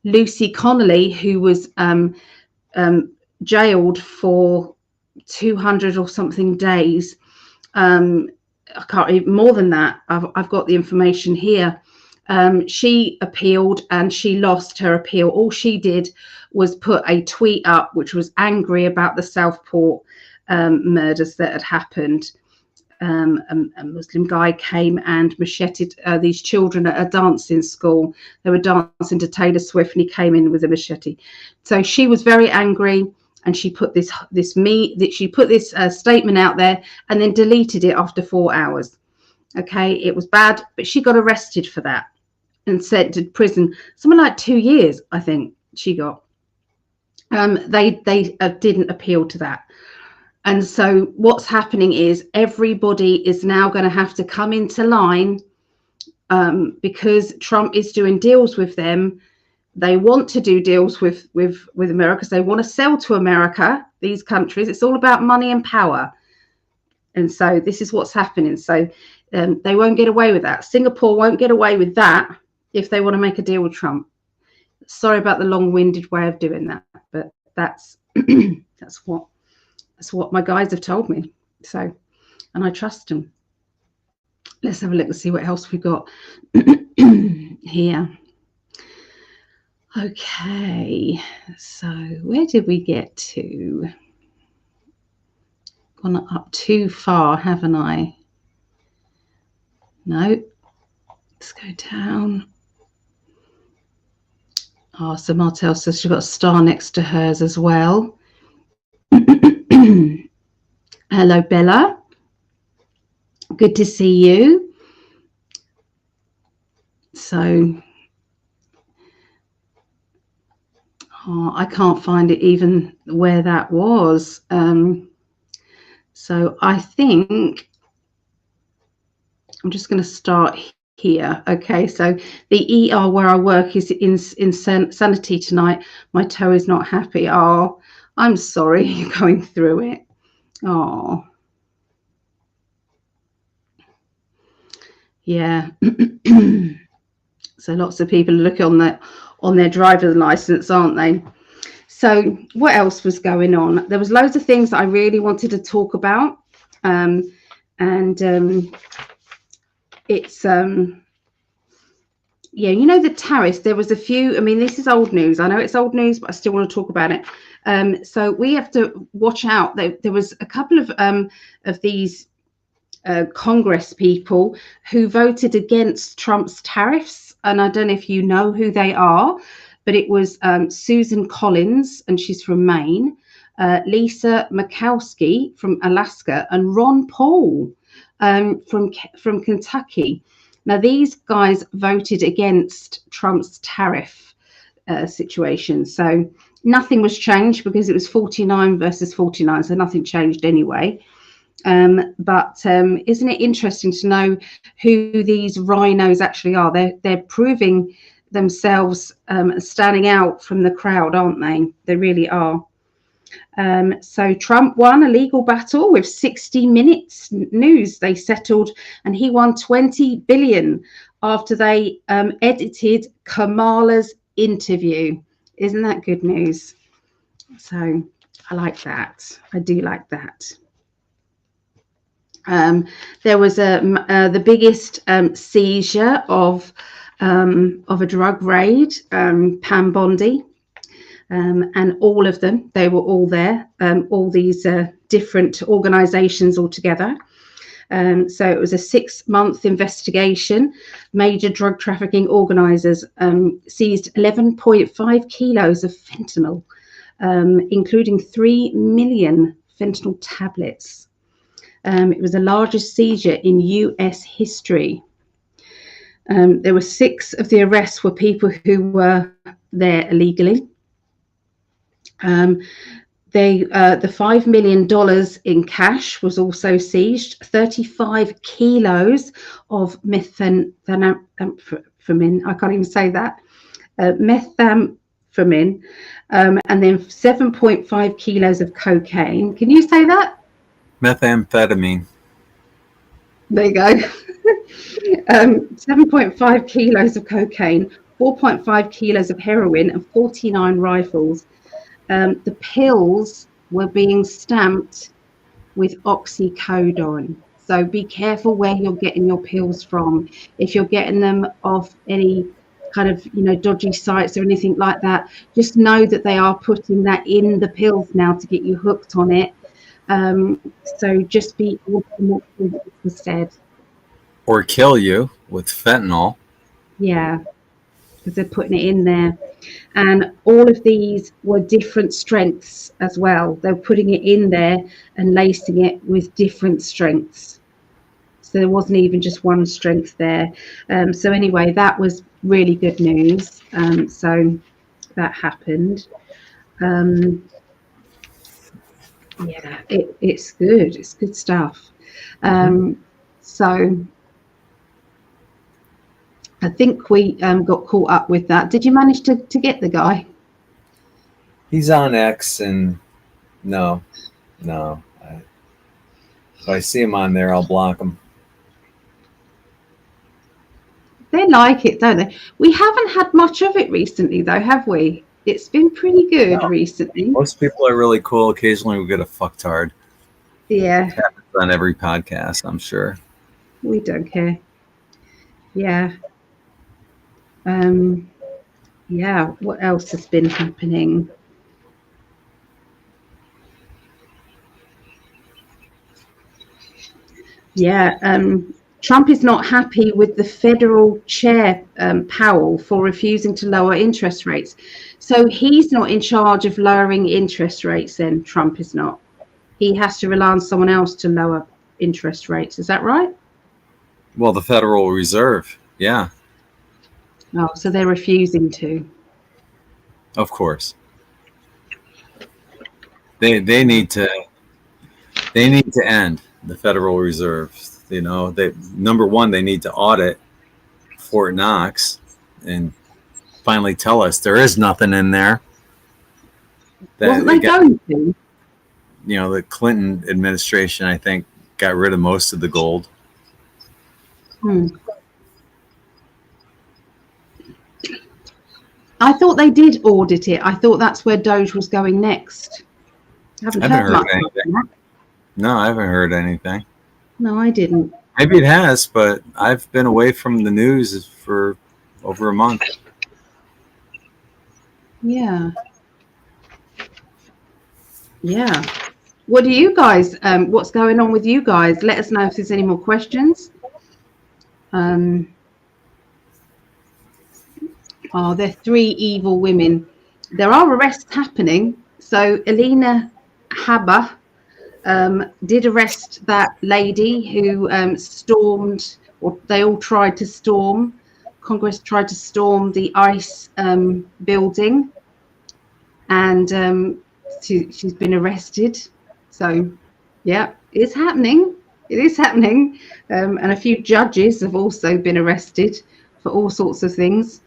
Lucy Connolly, who was jailed for 200 or something days. I can't even more than that. I've got the information here. She appealed and she lost her appeal. All she did was put a tweet up which was angry about the Southport murders that had happened. A Muslim guy came and macheted these children at a dancing school. They were dancing to Taylor Swift and he came in with a machete. So she was very angry and she put this statement out there and then deleted it after 4 hours. Okay, it was bad, but she got arrested for that and sent to prison. Something like 2 years, I think she got. They didn't appeal to that. And so what's happening is everybody is now going to have to come into line because Trump is doing deals with them. They want to do deals with America because they want to sell to America, these countries. It's all about money and power. And so this is what's happening. So they won't get away with that. Singapore won't get away with that if they want to make a deal with Trump. Sorry about the long-winded way of doing that, but that's that's what my guys have told me. So, and I trust them. Let's have a look and see what else we've got here. Okay, so where did we get to? Gone up too far, haven't I? No. Let's go down. Oh, so Martel says she's got a star next to hers as well. Hello, Bella. Good to see you. So, I can't find it even where that was. So I think I'm just going to start here. Okay, so the ER where I work is in Insanity tonight. My toe is not happy. Oh, I'm sorry you're going through it. Oh, yeah. So lots of people are looking on their driver's license, aren't they? So what else was going on? There was loads of things that I really wanted to talk about, it's yeah, you know, the tariffs. There was a few. I mean, this is old news. I know it's old news, but I still want to talk about it. So we have to watch out. There was a couple of these Congress people who voted against Trump's tariffs, and I don't know if you know who they are, but it was Susan Collins, and she's from Maine, Lisa Murkowski from Alaska, and Ron Paul from Kentucky. Now, these guys voted against Trump's tariff situation. So nothing was changed because it was 49 versus 49. So nothing changed anyway. But isn't it interesting to know who these rhinos actually are? They're proving themselves standing out from the crowd, aren't they? They really are. So Trump won a legal battle with 60 Minutes News. They settled, and he won $20 billion after they edited Kamala's interview. Isn't that good news? So I like that. I do like that. There was the biggest seizure of a drug raid, Pam Bondi. And all of them, they were all there, all these different organizations all together. So it was a 6-month investigation. Major drug trafficking organizers seized 11.5 kilos of fentanyl, including 3 million fentanyl tablets. It was the largest seizure in US history. There were 6 of the arrests were people who were there illegally. The $5 million in cash was also seized. 35 kilos of methamphetamine. I can't even say that. Methamphetamine, and then 7.5 kilos of cocaine. Can you say that? Methamphetamine. There you go. 7.5 kilos of cocaine, 4.5 kilos of heroin and 49 rifles. The pills were being stamped with oxycodone. So be careful where you're getting your pills from. If you're getting them off any kind of, dodgy sites or anything like that, just know that they are putting that in the pills now to get you hooked on it. So just be aware what was said. Or kill you with fentanyl. Yeah, because they're putting it in there. And all of these were different strengths as well. They're putting it in there and lacing it with different strengths. So there wasn't even just one strength there. So anyway, that was really good news. So that happened. Yeah, it's good. It's good stuff. So I think we got caught up with that. Did you manage to get the guy? He's on X, and no. If I see him on there, I'll block him. They like it, don't they? We haven't had much of it recently, though, have we? It's been pretty good recently. Most people are really cool. Occasionally we get a fucktard. Yeah. It happens on every podcast, I'm sure. We don't care. Yeah. Yeah, what else has been happening? Yeah, Trump is not happy with the federal chair, Powell, for refusing to lower interest rates. So he's not in charge of lowering interest rates then, Trump is not. He has to rely on someone else to lower interest rates. Is that right? Well, the Federal Reserve, yeah. Oh, so they're refusing to. Of course. They need to end the Federal Reserve. Number one, they need to audit Fort Knox and finally tell us there is nothing in there. Wasn't they going to? The Clinton administration, I think, got rid of most of the gold. I thought they did audit it. I thought that's where Doge was going next. I haven't heard much anything. No, I haven't heard anything. No, I didn't. Maybe it has, but I've been away from the news for over a month. Yeah. Yeah. What do you guys, what's going on with you guys? Let us know if there's any more questions. Oh, they're three evil women. There are arrests happening. So Alina Habba did arrest that lady who stormed, or they all tried to storm. Congress tried to storm the ICE building, and she's been arrested. So, yeah, it's happening. It is happening. And a few judges have also been arrested for all sorts of things.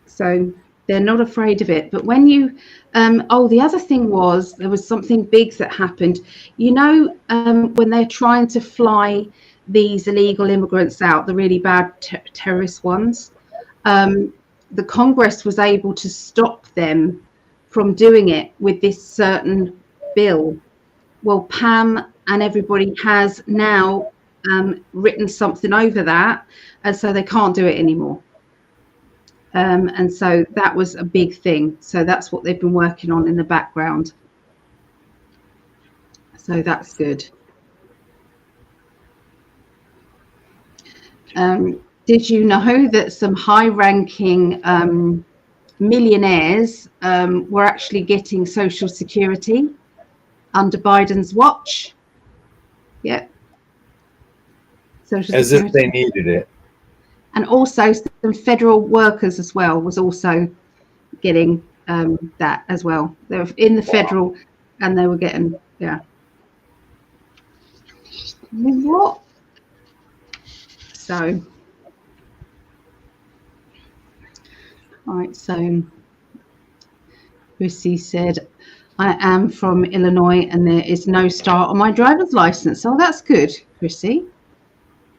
So they're not afraid of it. But when you, the other thing was, there was something big that happened. When they're trying to fly these illegal immigrants out, the really bad terrorist ones, the Congress was able to stop them from doing it with this certain bill. Well, Pam and everybody has now written something over that, and so they can't do it anymore. And so that was a big thing. So that's what they've been working on in the background. So that's good. Did you know that some high-ranking millionaires were actually getting Social Security under Biden's watch? Yeah. As if they needed it. And also some federal workers as well was also getting that as well. They were in the federal and they were getting, yeah. What? So, all right, so Chrissy said, I am from Illinois and there is no star on my driver's license. Oh, that's good, Chrissy.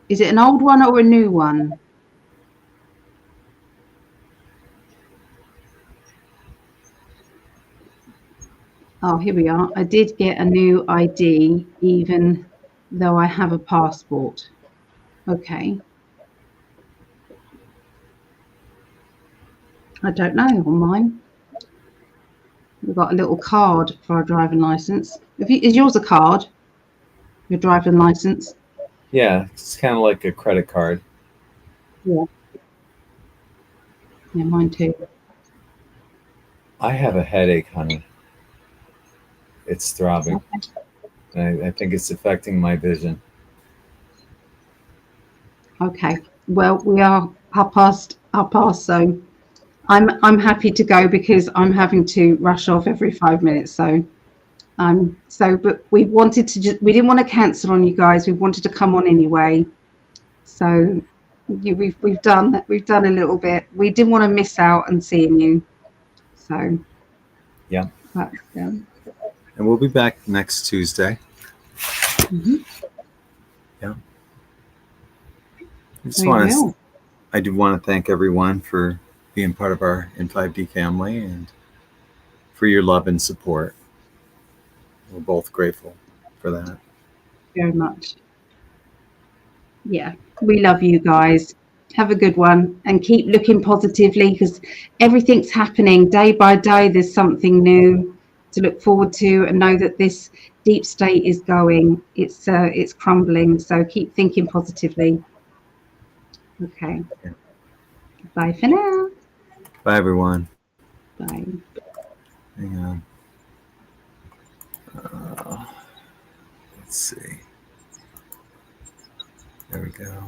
Is it an old one or a new one? Oh, here we are. I did get a new ID, even though I have a passport. Okay. I don't know on mine. We've got a little card for our driving license. Is yours a card? Your driving license? Yeah, it's kind of like a credit card. Yeah. Yeah, mine too. I have a headache, honey. It's throbbing. I think it's affecting my vision. Okay. Well, we are half past, so I'm happy to go because I'm having to rush off every 5 minutes. But we wanted to we didn't want to cancel on you guys. We wanted to come on anyway. So we've done a little bit. We didn't want to miss out on seeing you. So Yeah. but, And we'll be back next Tuesday. mm-hmm. Yeah. I do want to thank everyone for being part of our In5d family and for your love and support. We're both grateful for that. Very much. Yeah, we love you guys. Have a good one and keep looking positively because everything's happening day by day. There's something new to look forward to and know that this deep state is going. It's crumbling. So keep thinking positively. Okay. Yeah. Bye for now. Bye, everyone. Bye. Hang on. Let's see. There we go.